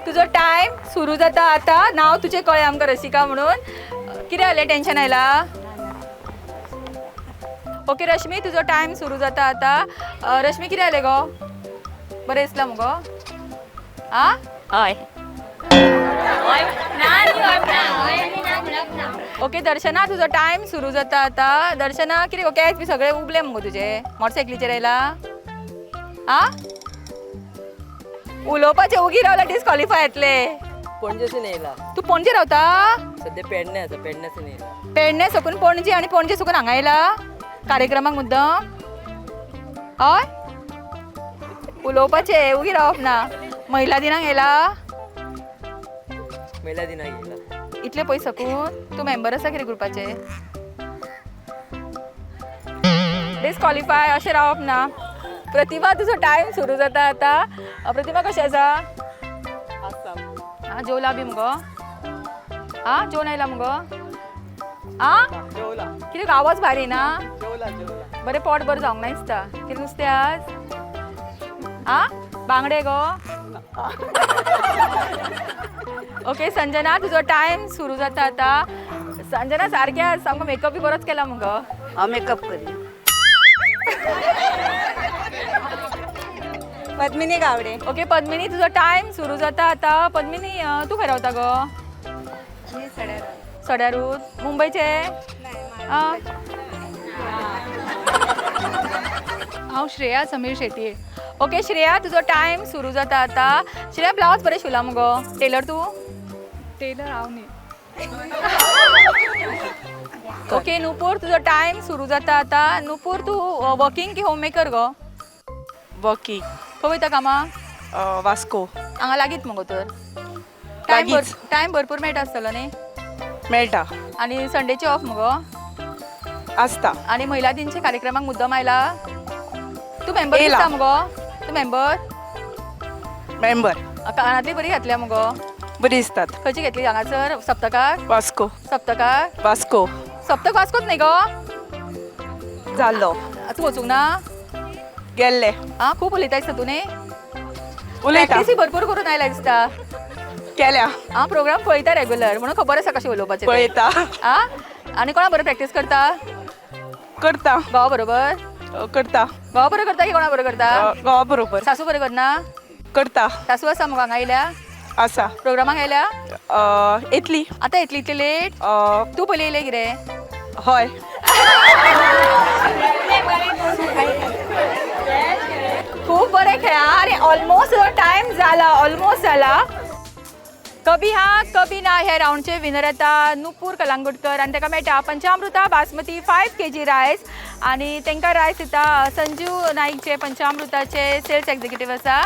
तुझो टाइम सुरू जाता आता. नाव तुझे कळ्ळे आमकां रसिका म्हणून. कितें जालें टेन्शन आयला? ओके रश्मी तुझो टाइम सुरू जाता आता. रश्मी कितें जालें गो? बरें दिसलां मुगो? आ? हय. ओके दर्शना तुझो टाइम सुरू जाता आता. दर्शना कितें गो कॅच बी सगळे उबले मुगो तुजे मोटरसायकलीचेर आयला? आ? उलोवपाचें उगी रावला डिस्क्वॉलिफाय येतले. पणजेसून येयला. तू पणजे रावता? सध्या पेडणे आसा, पेडण्यासून येयला. पेडणे सकून पणजे आनी पणजे सकून हांगा येयला कार्यक्रमाक मुद्दम. हय उलोवपाचें उगी रावप ना. महिला दिनाक येयला? महिला दिनाक येयला. इतले पयस सकून तूं मेंबर आसा कितें ग्रुपाचे? डिस्क्वॉलिफाय अशें रावप ना. प्रतिभा तुजो टाइम सुरू जाता आता. प्रतिभा कशें आसा? आं जेवला बी मुगो? आं जेवण आयला मुगो? आं जेवला. कितें आवाज भारी ना? जेवला जेवला. बरें पोट बरें जावंक ना दिसता. कितें नुस्तें आज? आं बांगडे गो? ओके संजना तुजो टाइम सुरू जाता आता. संजना सारकें आज सामको मेकअप बी बरोच केला मुगो. हांव मेकअप करी. पद्मिनी गावडे. ओके पद्मिनी तुजो टाइम सुरू जाता आता. पद्मिनी तू खंय रावता गो? सड्यारूत. मुंबयचे? हांव श्रेया समीर शेटये. ओके श्रेया तुजो टाइम सुरू जाता आता. श्रेया ब्लावज बरें शिवला मुगो. टेलर तूं? टेलर हांव न्ही. ओके नुपूर तुजो टाइम सुरू जाता आता. नुपूर तूं वर्किंग की होम मेकर गो? वर्किंग. खंय वयता कामाक? वास्को. हांगा लागीत मुगो तर. लागींच. टाइम भरपूर मेळटा आसतलो न्ही? मेळटा. आनी संडेचे ऑफ मुगो? आसता. आणि महिला दिनचे कार्यक्रमाक मुद्दम आयला? तू मेंबर येयला. दिसता मुगो? तू मेंबर? मेंबर. कानातली बरी घातल्या मुगो? बरी दिसतात. खंयची घेतली हांगासर सप्तकार? वास्को. सप्तकार? वास्को. सप्तक वास्कोच न्ही गो? जाल्लो. तू वचूंक ना? गेल्ले. आं खूब उलयता दिसता तू न्ही? उलयता. प्रॅक्टिसी भरपूर करून आयला दिसता. केल्या. हांव प्रोग्राम पळयता रेग्युलर म्हणून खबर आसा कशें उलोवपाचें. पळयता. आं आनी कोणा बरोबर प्रॅक्टीस करता? करता. घोवा बरोबर? करता. घोवा बरोबर करता की कोणा बरोबर करता? घोवा बरोबर. सासू बरोबर करना? करता. सासू आसा मुगो हांगा येयल्या? आसा. प्रोग्रामाक येयल्या? येतली. आतां येतली इतली लेट? तू पयलीं येयलें कितें? हय. खूप बरे खेळा आणि ऑलमोस्ट टाइम झाला ऑलमोस्ट झाला. कभी हा कभी ना ह्या राऊंडचे विनर येता नुपूर कलांगुटकर आणि ताका मेळटा पंचामृता बासमती 5 kg रायस आणि तांकां रायस दिता संजू नाईकचे पंचामृताचे सेल्स एक्झिक्युटीव आसा.